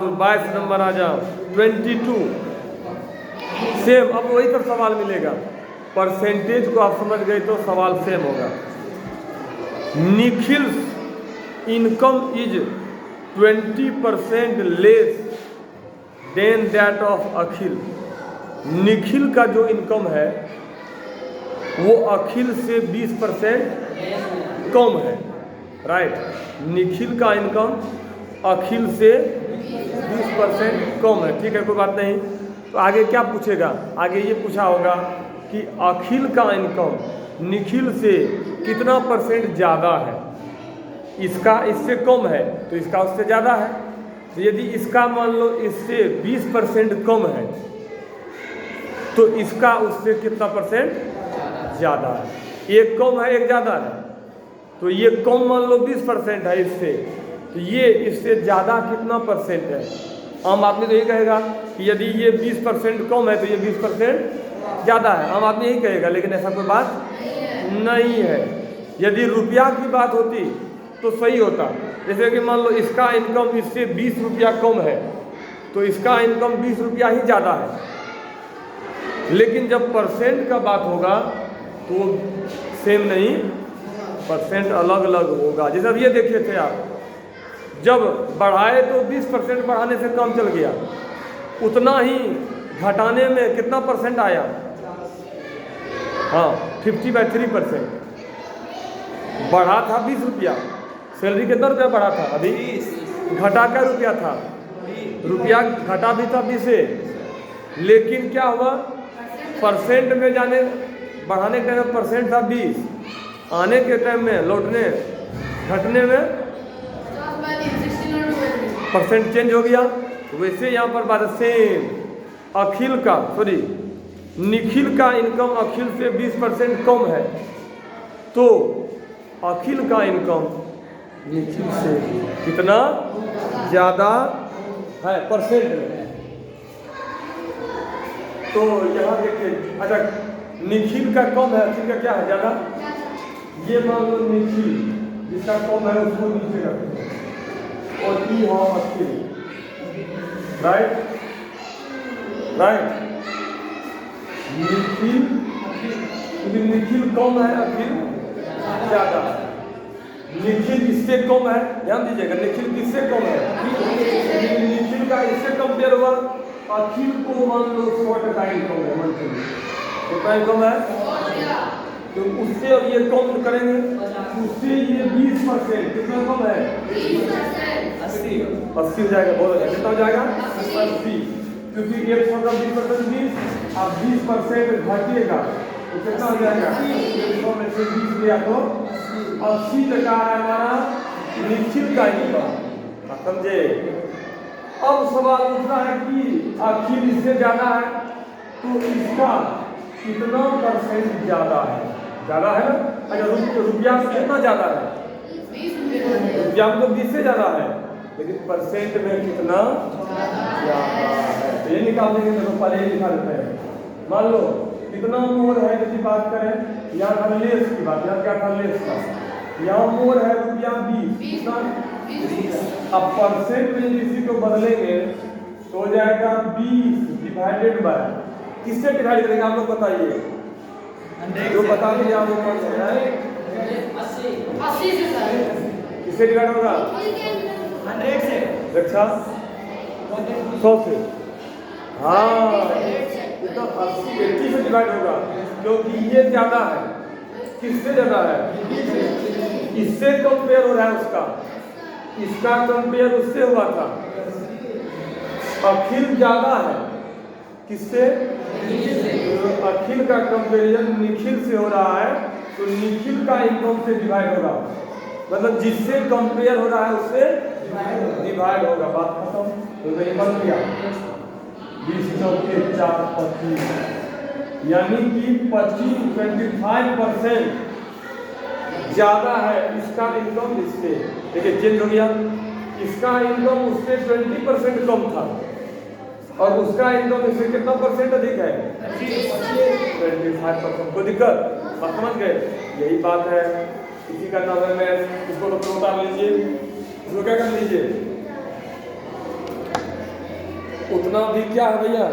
22 number आ जाओ 22 same. अब वही पर सवाल मिलेगा, परसेंटेज को आप समझ गए तो सवाल सेम होगा। Nikhil's income is 20% less than that of Akhil. Nikhil का जो इनकम है वो अखिल से 20% कम है, राइट। निखिल का इनकम अखिल से 20% कम है, ठीक है, कोई बात नहीं। तो आगे क्या पूछेगा, आगे ये पूछा होगा कि अखिल का इनकम निखिल से कितना परसेंट ज़्यादा है। इसका इससे कम है तो इसका उससे ज़्यादा है। तो यदि इसका मान लो इससे 20% कम है तो इसका उससे कितना परसेंट ज़्यादा है। एक कम है एक ज़्यादा है, तो ये कम मान लो 20% है इससे, तो ये इससे ज़्यादा कितना परसेंट है। आम आदमी तो यही कहेगा कि यदि ये 20% कम है तो ये 20% ज़्यादा है, आम आदमी यही कहेगा। लेकिन ऐसा कोई बात नहीं है। यदि रुपया की बात होती तो सही होता। जैसे कि मान लो इसका इनकम इससे 20 रुपया कम है तो इसका इनकम 20 रुपया ही ज़्यादा है। लेकिन जब परसेंट का बात होगा तो सेम नहीं, परसेंट अलग अलग होगा। जैसे अब ये देखे थे आप, जब बढ़ाए तो 20% बढ़ाने से काम चल गया, उतना ही घटाने में कितना परसेंट आया, हाँ 50/3%। बढ़ा था 20 रुपया, सैलरी कितना रुपया बढ़ा था, अभी घटा का रुपया था, रुपया घटा भी था 20 से, लेकिन क्या हुआ परसेंट में जाने बढ़ाने के टाइम में परसेंट था 20, आने के टाइम में लौटने घटने में परसेंट चेंज हो गया। वैसे यहाँ पर बात सेम, अखिल का निखिल का इनकम अखिल से 20% कम है तो अखिल का इनकम निखिल से कितना ज़्यादा है परसेंट में। तो यहाँ देखिए, अच्छा निखिल का कम है, अखिल का क्या है ज़्यादा। ये मान लो निखिल जिसका कम है उसको नीचे रखते हैं और ई हो अखिल, राइट राइट। निखिल निखिल कम है अखिल ज़्यादा है। निखिल इससे कम है, ध्यान दीजिएगा, निखिल किससे कम है, निखिल का इससे कंपेयर हुआ अखिल को मान लो 100% इनकम है मंथली, कितना इनकम है, तो उससे अब ये कम करेंगे, उससे ये 20% कितना कम है, 80 हो जाएगा, बहुत अच्छा, कितना हो जाएगा 80, क्योंकि 100 का 20% 20, अब 20% घटेगा तो कितना हो जाएगा, 100 में से 20 गया तो 80% है हमारा निखिल का इनकम, समझे। अब सवाल उठता है कि अखिल इससे ज़्यादा है तो इसका कितना परसेंट ज़्यादा है, ज़्यादा है ना। अच्छा रुपया से कितना ज़्यादा है, रुपया में तो 20 से ज़्यादा है, लेकिन परसेंट में कितना ज़्यादा है, तो ये निकाल देंगे। तो पहले ही लिखा देते हैं, मान लो कितना मोर है, यदि बात करें यहाँ था लेस की बात, यहाँ क्या था लेस का, यहाँ मोर है रुपया 20, अब परसेंट में इसी को बदलेंगे तो हो जाएगा 20 डिवाइडेड बाय, किससे डिवाइड करेंगे आप लोग बताइए, जो बता दीजिए आप लोग कौन सा है, 80 से, किससे डिवाइड होगा 100 से, अच्छा 100 से, हाँ तो 80 से डिवाइड होगा, क्योंकि ये ज़्यादा है, किससे ज़्यादा है, इससे कंपेयर हो रहा है उसका, इसका कंपेयर उससे हुआ था, अखिल ज़्यादा है किससे, अखिल का कंपेरिजन निखिल से हो रहा है तो निखिल का इनकम से डिवाइड होगा, मतलब जिससे कंपेयर हो रहा है उससे डिवाइड होगा, बात खत्म। तो ये बन गया 20 चौके 4 25, यानी कि 25% ज़्यादा है इसका इनकम इससे, देखिए चेंज हो गया, इसका इनकम उससे 20% कम था और उसका इनकम इससे कितना परसेंट अधिक है, 25%। कोई दिक्कत, बात समझ गए, यही बात है, इसी का नाम है। इसको तो उतार लीजिए, इसको क्या कर लीजिए, उतना भी क्या है भैया